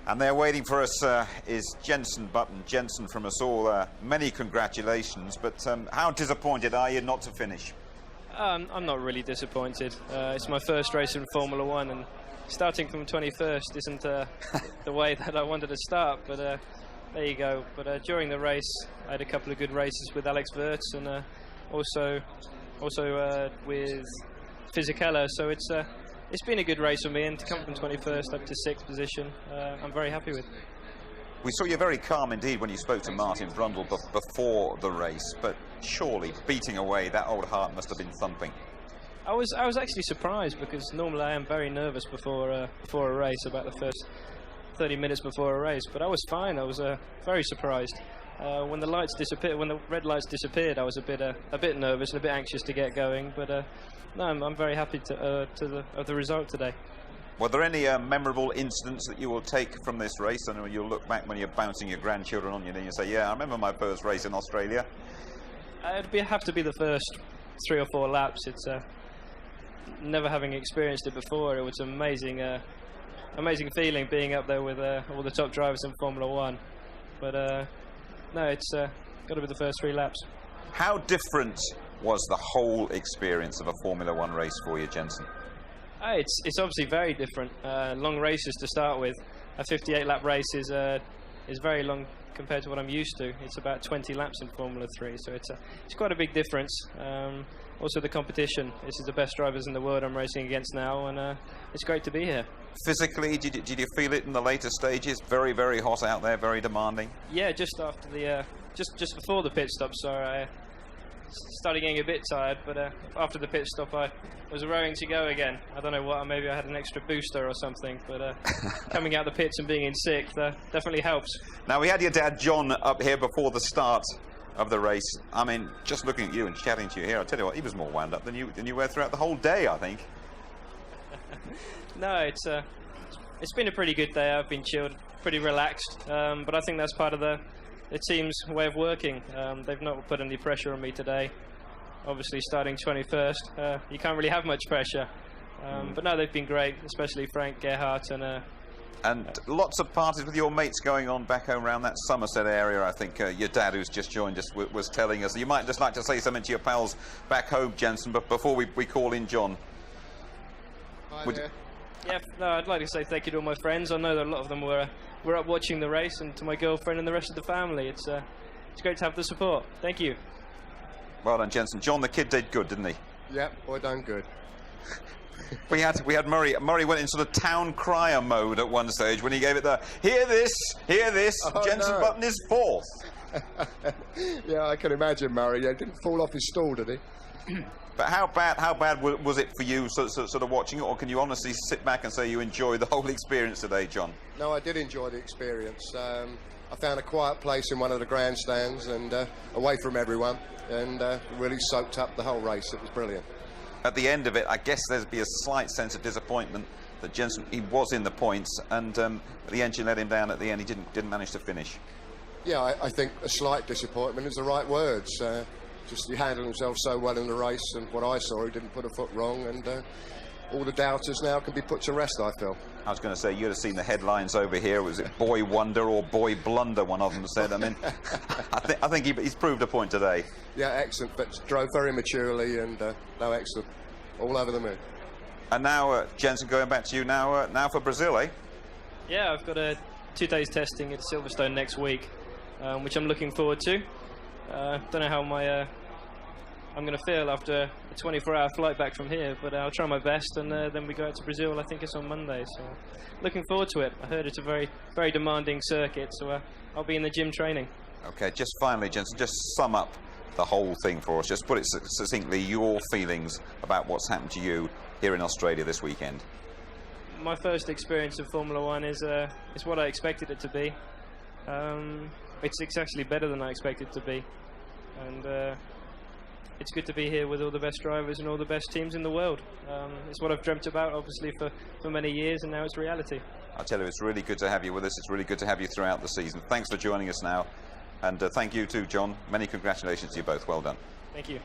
And there waiting for us is Jenson Button. Jenson, from us all, many congratulations, but how disappointed are you not to finish? I'm not really disappointed. It's my first race in Formula One, and starting from 21st isn't the way that I wanted to start, but there you go. But during the race, I had a couple of good races with Alex Wirtz and also with Fisichella, so it's been a good race for me, and to come from 21st up to 6th position, I'm very happy with. We saw you very calm indeed when you spoke to Martin Brundle before the race, but surely beating away, that old heart must have been thumping. I was actually surprised, because normally I am very nervous before a race, about the first 30 minutes before a race, but I was fine. I was very surprised. When the lights disappeared, when the red lights disappeared, I was a bit nervous and a bit anxious to get going. But no, I'm very happy of the result today. Were there any memorable incidents that you will take from this race? And when you'll look back when you're bouncing your grandchildren on your knee and say, "Yeah, I remember my first race in Australia." It'd have to be the first 3 or 4 laps. It's never having experienced it before. It was amazing feeling being up there with all the top drivers in Formula One. But no, it's got to be the first 3 laps. How different was the whole experience of a Formula One race for you, Jenson? It's obviously very different. Long races to start with. A 58-lap race is very long compared to what I'm used to. It's about 20 laps in Formula 3, so it's quite a big difference. Also the competition. This is the best drivers in the world I'm racing against now, and it's great to be here. Physically, did you feel it in the later stages? Very, very hot out there, very demanding. Yeah, just after the just before the pit stop, so I started getting a bit tired. But after the pit stop, I was raring to go again. I don't know what, maybe I had an extra booster or something. But coming out the pits and being in 6th definitely helps. Now, we had your dad John up here before the start of the race. I mean, just looking at you and chatting to you here, I tell you what, he was more wound up than you were throughout the whole day, I think. No, it's been a pretty good day. I've been chilled, pretty relaxed, but I think that's part of the team's way of working. They've not put any pressure on me today. Obviously, starting 21st, you can't really have much pressure. But no, they've been great, especially Frank, Gerhardt, and lots of parties with your mates going on back home around that Somerset area. I think your dad, who's just joined us, was telling us. You might just like to say something to your pals back home, Jenson, but before we call in John. Hi there. Yeah, no, I'd like to say thank you to all my friends. I know that a lot of them were up watching the race, and to my girlfriend and the rest of the family. It's great to have the support. Thank you. Well done, Jenson. John, the kid did good, didn't he? Yep, boy done good. We had Murray. Murray went in sort of town crier mode at one stage when he gave it the hear this. Oh, Jenson no. Button is 4th. Yeah, I can imagine Murray. Yeah, didn't fall off his stool, did he? But how bad was it for you, sort of watching it, or can you honestly sit back and say you enjoyed the whole experience today, John? No, I did enjoy the experience. I found a quiet place in one of the grandstands and away from everyone, and really soaked up the whole race. It was brilliant. At the end of it, I guess there'd be a slight sense of disappointment that Jenson, he was in the points, and the engine let him down at the end. He didn't manage to finish. Yeah, I think a slight disappointment is the right words. Just he handled himself so well in the race, and what I saw, he didn't put a foot wrong, and all the doubters now can be put to rest, I feel. I was going to say, you'd have seen the headlines over here. Was it boy wonder or boy blunder, one of them said. I mean, I think he's proved a point today. Yeah, excellent, but drove very maturely, and no, excellent. All over the moon. And now, Jenson, going back to you now for Brazil, eh? Yeah, I've got 2 days testing at Silverstone next week, which I'm looking forward to. Don't know how I'm going to feel after a 24-hour flight back from here, but I'll try my best, and then we go out to Brazil. I think it's on Monday, so looking forward to it. I heard it's a very, very demanding circuit, so I'll be in the gym training. Okay, just finally, Jenson, just sum up the whole thing for us. Just put it succinctly, your feelings about what's happened to you here in Australia this weekend. My first experience of Formula One is what I expected it to be. It's actually better than I expected it to be, and it's good to be here with all the best drivers and all the best teams in the world. It's what I've dreamt about, obviously, for many years, and now it's reality. I tell you, it's really good to have you with us. It's really good to have you throughout the season. Thanks for joining us now, and thank you too, John. Many congratulations to you both. Well done. Thank you.